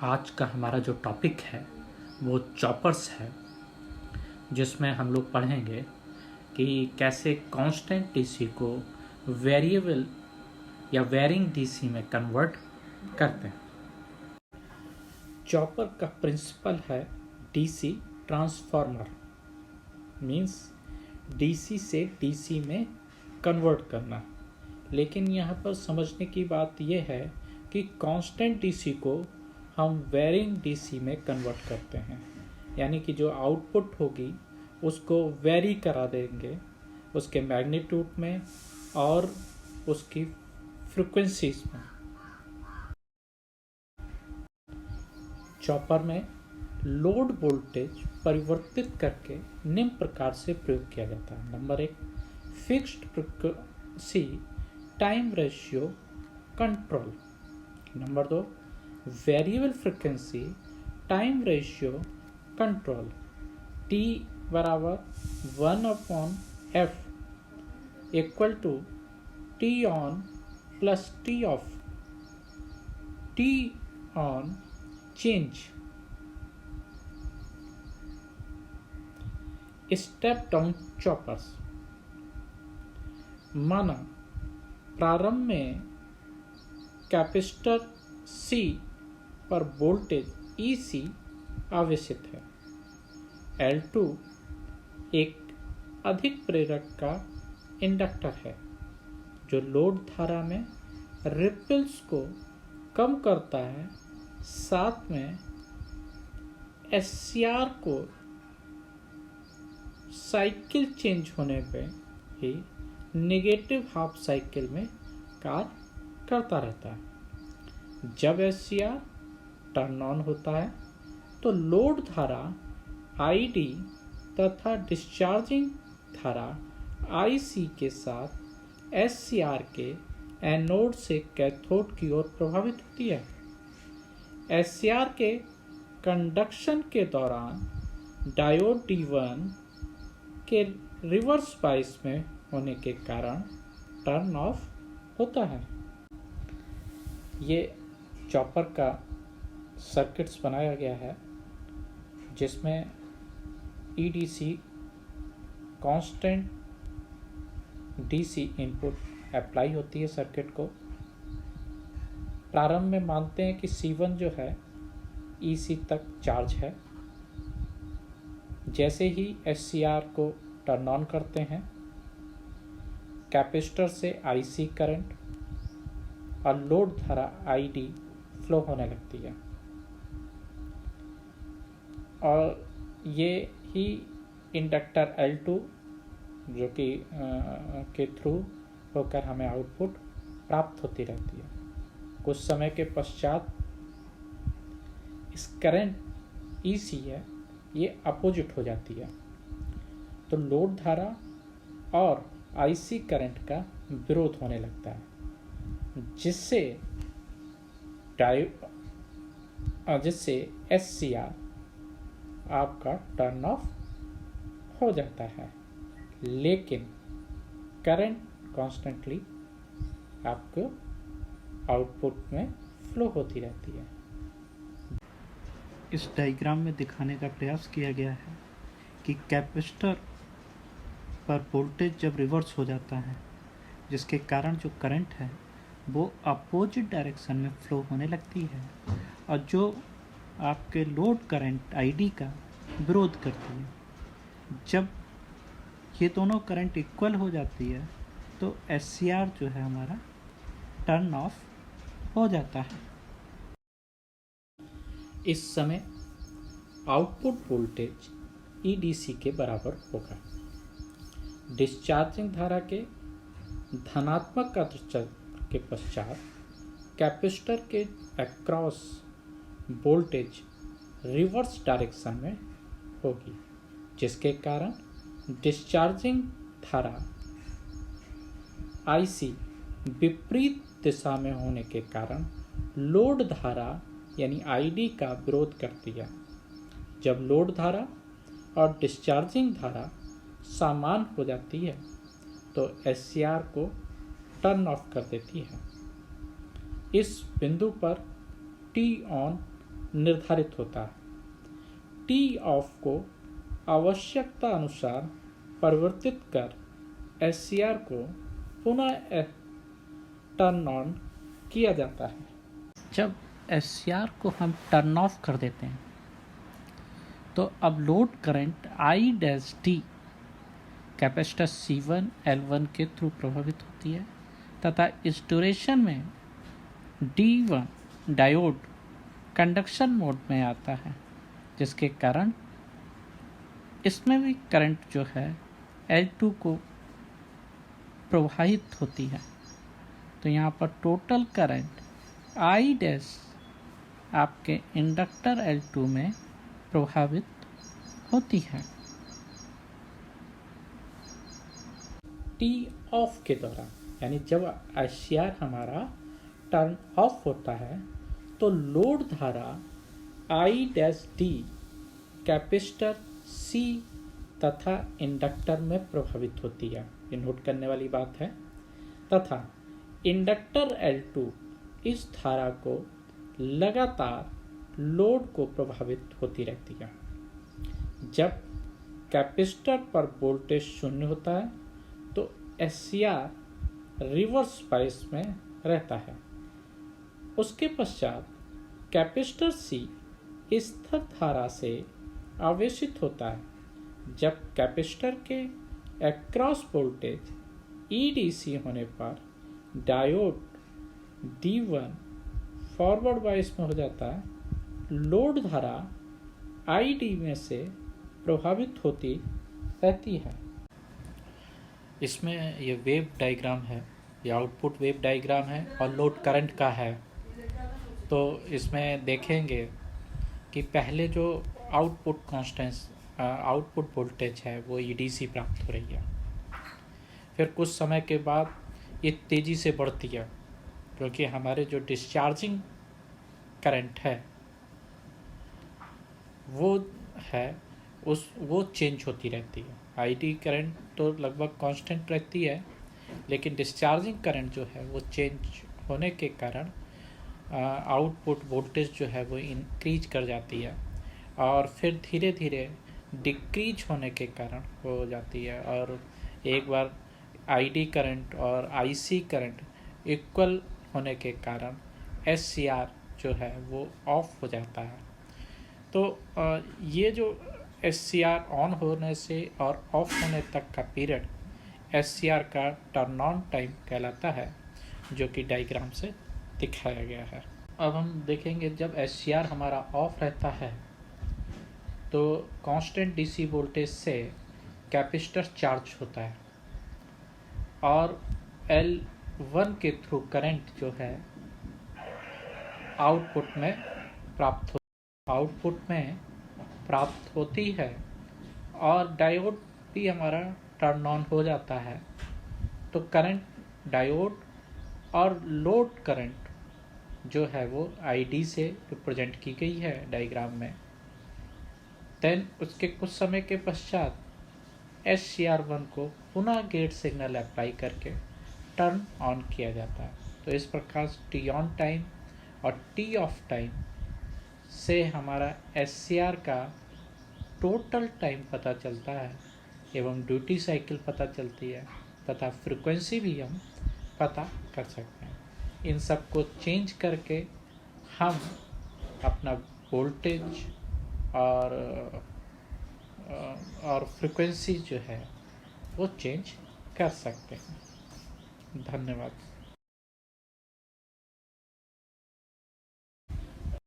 आज का हमारा जो टॉपिक है वो चॉपर्स है, जिसमें हम लोग पढ़ेंगे कि कैसे कांस्टेंट डीसी को वेरिएबल या वेरिंग डीसी में कन्वर्ट करते हैं। चॉपर का प्रिंसिपल है डीसी ट्रांसफार्मर, मींस डीसी से डीसी में कन्वर्ट करना। लेकिन यहाँ पर समझने की बात यह है कि कांस्टेंट डीसी को हम वेरिंग डीसी में कन्वर्ट करते हैं, यानी कि जो आउटपुट होगी उसको वेरी करा देंगे उसके मैग्नीट्यूड में और उसकी फ्रीक्वेंसीज में। चॉपर में लोड वोल्टेज परिवर्तित करके निम्न प्रकार से प्रयोग किया जाता है। Number 1, fixed frequency time ratio control. Number 2, variable frequency time ratio control. T बराबर 1/f equal to T on plus T off. T on change. Step down choppers. माना प्रारंभ में कैपेसिटर C पर वोल्टेज EC आवेशित है। L2 एक अधिक प्रेरक का इंडक्टर है जो लोड धारा में रिपल्स को कम करता है, साथ में SCR को साइकिल चेंज होने पे ही नेगेटिव हाफ साइकिल में कार्य करता रहता है। जब SCR टर्न ऑन होता है तो लोड धारा ID तथा डिस्चार्जिंग धारा IC के साथ SCR के एनोड से कैथोड की ओर प्रभावित होती है। SCR के कंडक्शन के दौरान डायोड D1 के रिवर्स बाइस में होने के कारण टर्न ऑफ होता है। ये चॉपर का सर्किट्स बनाया गया है जिसमें EDC constant DC input apply होती है सर्किट को। प्रारंभ में मानते हैं कि C1 जो है EC तक चार्ज है। जैसे ही SCR को टर्न ऑन करते हैं, कैपेसिटर से IC करंट और लोड धारा ID फ्लो होने लगती है और ये ही इंडक्टर L2 जो कि के थ्रू होकर हमें आउटपुट प्राप्त होती रहती है। कुछ समय के पश्चात इस करंट EC है ये अपोजिट हो जाती है, तो लोड धारा और IC करंट का विरोध होने लगता है, जिससे SCR आपका टर्न ऑफ हो जाता है, लेकिन करंट कॉन्स्टेंटली आपको आउटपुट में फ्लो होती रहती है। इस डायग्राम में दिखाने का प्रयास किया गया है कि कैपेसिटर पर वोल्टेज जब रिवर्स हो जाता है, जिसके कारण जो करंट है वो अपोजिट डायरेक्शन में फ्लो होने लगती है और जो आपके लोड करंट ID का विरोध करती है। जब ये दोनों करंट इक्वल हो जाती है तो SCR जो है हमारा टर्न ऑफ हो जाता है। इस समय आउटपुट वोल्टेज EDC के बराबर होगा। डिस्चार्जिंग धारा के धनात्मक अतिचार के पश्चात कैपेसिटर के अक्रॉस वोल्टेज रिवर्स डायरेक्शन में होगी, जिसके कारण डिस्चार्जिंग धारा IC विपरीत दिशा में होने के कारण लोड धारा यानी ID का विरोध करती है। जब लोड धारा और डिस्चार्जिंग धारा समान हो जाती है तो SCR को टर्न ऑफ कर देती है। इस बिंदु पर T ऑन निर्धारित होता है। टी ऑफ को आवश्यकता अनुसार परिवर्तित कर SCR को पुनः टर्न ऑन किया जाता है। जब SCR को हम टर्न ऑफ कर देते हैं तो अब load current I-T capacitor C1 L1 के थ्रू प्रभावित होती है तथा इस ड्यूरेशन में D1 डायोड कंडक्शन मोड में आता है, जिसके कारण इसमें भी करंट जो है L2 को प्रवाहित होती है। तो यहाँ पर टोटल करंट I' आपके इंडक्टर L2 में प्रभावित होती है। टी ऑफ के दौरान यानी जब SCR हमारा टर्न ऑफ होता है तो लोड धारा I'D कैपेसिटर C तथा इंडक्टर में प्रभावित होती है, ये नोट करने वाली बात है। तथा इंडक्टर L2 इस धारा को लगातार लोड को प्रभावित होती रहती है। जब कैपेसिटर पर वोल्टेज शून्य होता है तो SCR रिवर्स बायस में रहता है। उसके पश्चात कैपेसिटर C स्थिर धारा से आवेशित होता है। जब कैपेसिटर के अक्रॉस वोल्टेज EDC होने पर डायोड D1 फॉरवर्ड बायस में हो जाता है। लोड धारा ID में से प्रभावित होती रहती है। इसमें ये वेव डायग्राम है, ये आउटपुट वेव डायग्राम है और लोड करंट का है। तो इसमें देखेंगे कि पहले जो आउटपुट वोल्टेज है वो EDC प्राप्त हो रही है, फिर कुछ समय के बाद ये तेज़ी से बढ़ती है क्योंकि हमारे जो डिस्चार्जिंग करंट है वो चेंज होती रहती है। ID करंट तो लगभग कांस्टेंट रहती है, लेकिन डिस्चार्जिंग करंट जो है वो चेंज होने के कारण आउटपुट वोल्टेज जो है वो इंक्रीज कर जाती है और फिर धीरे धीरे डिक्रीज होने के कारण हो जाती है। और एक बार ID करंट और IC करंट इक्वल होने के कारण SCR जो है वो ऑफ हो जाता है। तो ये जो SCR ऑन होने से और ऑफ होने तक का पीरियड SCR का टर्न ऑन टाइम कहलाता है, जो कि डायग्राम से दिखाया गया है। अब हम देखेंगे जब SCR हमारा ऑफ रहता है तो कांस्टेंट DC वोल्टेज से कैपेसिटर चार्ज होता है और L1 के थ्रू करंट जो है आउटपुट में प्राप्त होती है और डायोड भी हमारा टर्न ऑन हो जाता है। तो करंट डायोड और लोड करंट जो है वो ID से रिप्रेजेंट की गई है डायग्राम में। देन उसके कुछ समय के पश्चात SCR1 को पुनः गेट सिग्नल अप्लाई करके टर्न ऑन किया जाता है। तो इस प्रकार T ऑन टाइम और T ऑफ टाइम से हमारा SCR का टोटल टाइम पता चलता है एवं ड्यूटी साइकिल पता चलती है तथा फ्रिक्वेंसी भी हम पता कर सकते हैं। इन सब को चेंज करके हम अपना वोल्टेज और फ्रिक्वेंसी जो है वो चेंज कर सकते हैं। धन्यवाद।